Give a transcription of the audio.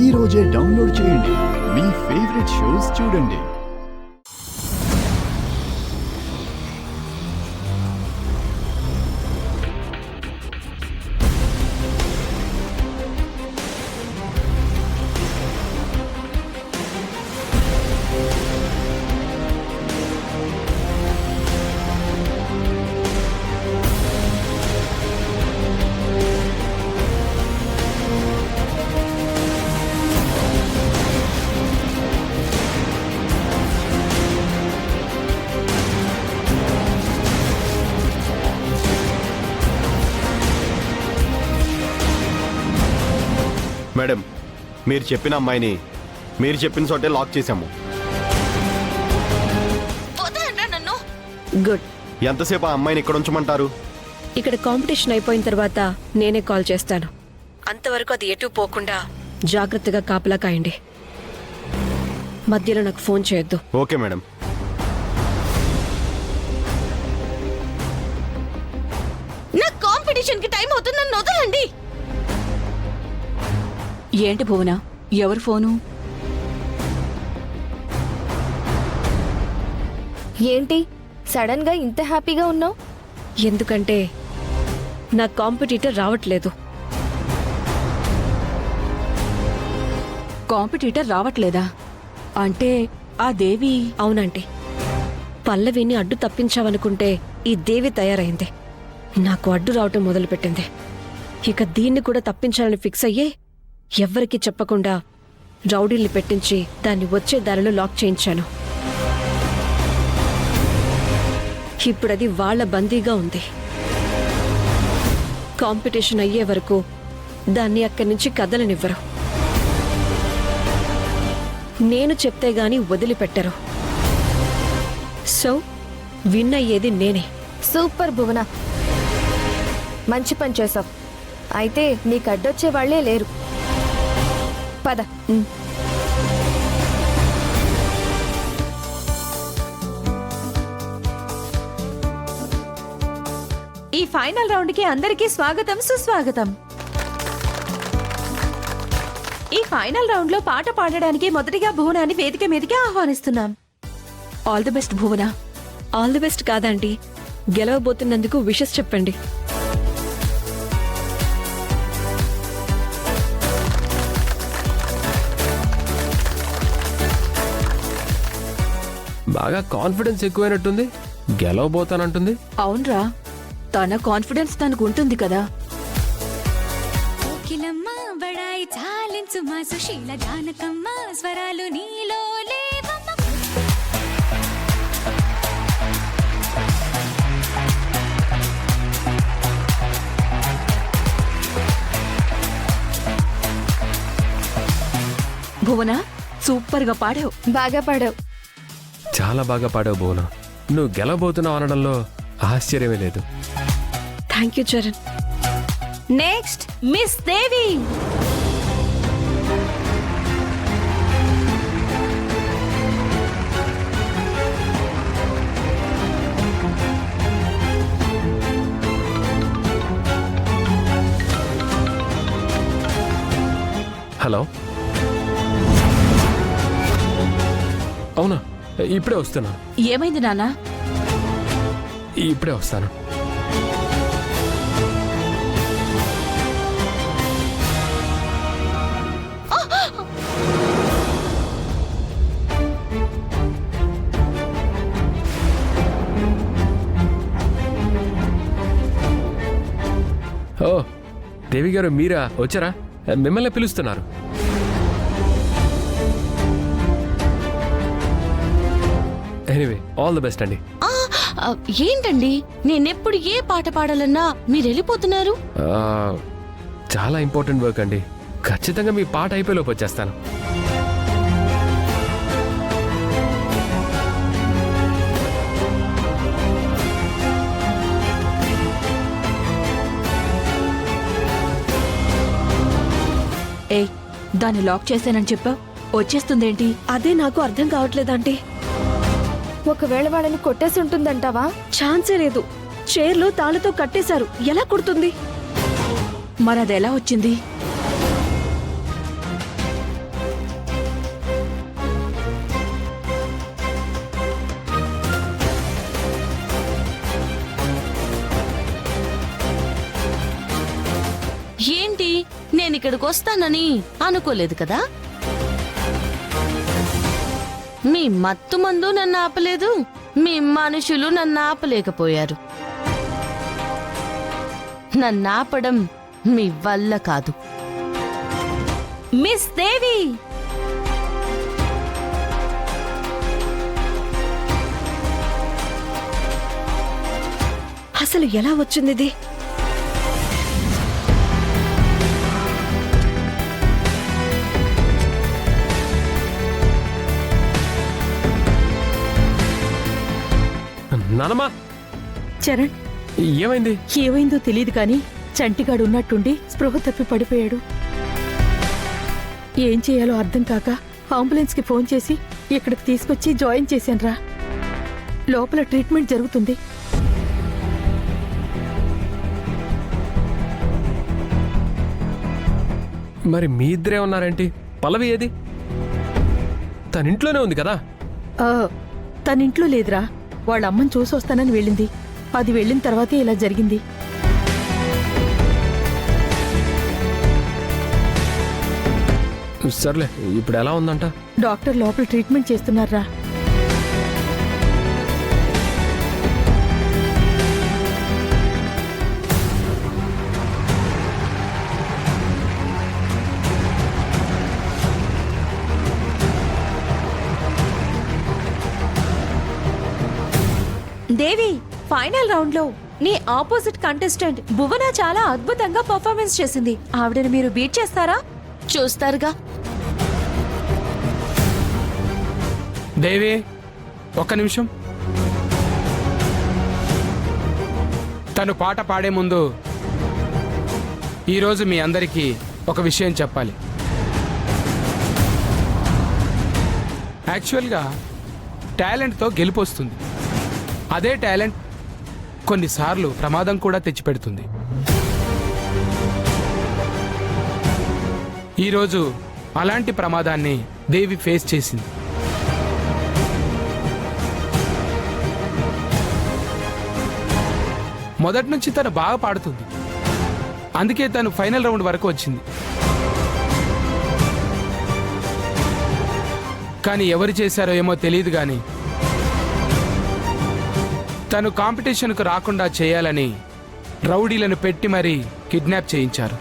ఈ రోజే డౌన్లోడ్ చేయండి. మీ ఫేవరెట్ షోస్ చూడండి. మేడం, మీరు చెప్పిన అమ్మాయిని మీరు చెప్పిన చోటే లాక్ చేశాము. గుడ్. ఎంతసేపు ఆ అమ్మాయిని ఇక్కడ ఉంచమంటారు? ఇక్కడ కాంపిటీషన్ అయిపోయిన తర్వాత నేనే కాల్ చేస్తాను. అంతవరకు అది ఎటు పోకుండా జాగ్రత్తగా కాపలా కాయండి. మధ్యలో నాకు ఫోన్ చేయొద్దు. Okay madam. నా కాంపిటీషన్ కి టైం అవుతుంది, నన్ను వదలండి. ఏంటి భువన, ఎవరు ఫోను? ఏంటి సడన్ గా ఇంత హ్యాపీగా ఉన్నావు? ఎందుకంటే నా కాంపిటీటర్ రావట్లేదు. కాంపిటీటర్ రావట్లేదా? అంటే ఆ దేవి? అవునంటే పల్లవిని అడ్డు తప్పించావనుకుంటే ఈ దేవి తయారైంది. నాకు అడ్డు రావటం మొదలుపెట్టింది. ఇక దీన్ని కూడా తప్పించాలని ఫిక్స్ అయ్యే ఎవ్వరికీ చెప్పకుండా రౌడీల్ని పెట్టించి దాన్ని వచ్చే దారిలో లాక్ చేయించాను. ఇప్పుడది వాళ్ల బందీగా ఉంది. కాంపిటీషన్ అయ్యే వరకు దాన్ని అక్కడి నుంచి కదలనివ్వరు. నేను చెప్తే గాని వదిలిపెట్టరు. సో విన్ అయ్యేది నేనే. సూపర్ భువన, మంచి పని చేసావు. అయితే నీకు అడ్డొచ్చే వాళ్లే లేరు. పద. ఈ ఫైనల్ రౌండ్ కి అందరికీ స్వాగతం, సుస్వాగతం. ఈ ఫైనల్ రౌండ్ లో పాట పాడడానికి మొదటిగా భువనాన్ని వేదిక మీదకి ఆహ్వానిస్తున్నాం. All the best Bhuvana. All the best కాదండి, గెలవబోతున్నందుకు విషెస్ చెప్పండి. బాగా కాన్ఫిడెన్స్ ఎక్కువైనట్టుంది. గెలవబోతానంటుంది. అవునరా, తన కాన్ఫిడెన్స్ తనకు ఉంటుంది కదా. స్వరాలు నీలో భువన, సూపర్ గా పాడావు. బాగా పాడావు. చాలా బాగా పాడావు భువన. నువ్వు గెలవబోతున్నావు అనడంలో ఆశ్చర్యమే లేదు. Thank you Charan. Next miss Devi. Hello, అవునా? ఇప్పుడే వస్తున్నా. ఏమైంది నాన్న? ఇప్పుడే వస్తాను. ఓ దేవి గారు, మీరా వచ్చారా? మిమ్మల్ని పిలుస్తున్నారు. ఎనీవే, ఆల్ ది బెస్ట్ అండి. ఏంటండి, నేనెప్పుడు ఏ పాట పాడాలన్నా మీరు వెళ్ళిపోతున్నారు? చాలా ఇంపార్టెంట్ వర్క్ అండి. ఖచ్చితంగా మీ పాట అయిపోయేలోపు వచ్చేస్తాను. ఏయ్, దాన్ని లాక్ చేశానని చెప్పావు, వచ్చేస్తుందేంటి? అదే నాకు అర్థం కావట్లేదంటే. ఒకవేళ వాళ్ళని కొట్టేసి ఉంటుందంటావా? ఛాన్సే లేదు. చైర్లో తాళతో కట్టేశారు. ఎలా కుడుతుంది? మరదెలా వచ్చింది? ఇక్కడికి వస్తానని అనుకోలేదు కదా? మీ మత్తు మందు నన్ను ఆపలేదు, మీ మనుషులు నన్ను ఆపలేకపోయారు. నన్ను ఆపడం మీ వల్ల కాదు. మిస్ దేవి, అసలు ఎలా వచ్చింది ఇది? నానమ్మా, చరణ్, ఏమైంది? ఏమైందో తెలియదు కానీ చంటిగాడు ఉన్నట్టుండి స్పృహ తప్పి పడిపోయాడు. ఏం చేయాలో అర్థం కాక అంబులెన్స్కి ఫోన్ చేసి ఇక్కడికి తీసుకొచ్చి జాయిన్ చేశానురా. లోపల ట్రీట్మెంట్ జరుగుతుంది. మరి మీ ఇద్దరే ఉన్నారేంటి? పల్లవి ఏది? తన ఇంట్లోనే ఉంది కదా? ఆ, తన ఇంట్లో లేదురా. వాళ్ళ అమ్మని చూసొస్తానని వెళ్ళింది. అది వెళ్ళిన తర్వాతే ఇలా జరిగింది. సర్లే, ఇప్పుడు ఎలా ఉందంట? డాక్టర్ లోపల ట్రీట్మెంట్ చేస్తున్నారా. దేవి, ఫైనల్ రౌండ్ లో నీ ఆపోజిట్ కంటెస్టెంట్ భువన చాలా అద్భుతంగా పర్ఫార్మెన్స్ చేసింది. ఆవిడని మీరు బీట్ చేస్తారా? చూస్తారుగా. దేవి, ఒక్క నిమిషం. తను పాట పాడే ముందు ఈరోజు మీ అందరికీ ఒక విషయం చెప్పాలి. యాక్చువల్గా టాలెంట్తో గెలుపు వస్తుంది. అదే టాలెంట్ కొన్నిసార్లు ప్రమాదం కూడా తెచ్చిపెడుతుంది. ఈరోజు అలాంటి ప్రమాదాన్ని దేవి ఫేస్ చేసింది. మొదటి నుంచి తను బాగా పాడుతుంది. అందుకే తను ఫైనల్ రౌండ్ వరకు వచ్చింది. కానీ ఎవరు చేశారో ఏమో తెలియదు, కానీ తను కాంపిటీషన్కు రాకుండా చేయాలని రౌడీలను పెట్టి మరీ కిడ్నాప్ చేయించారు.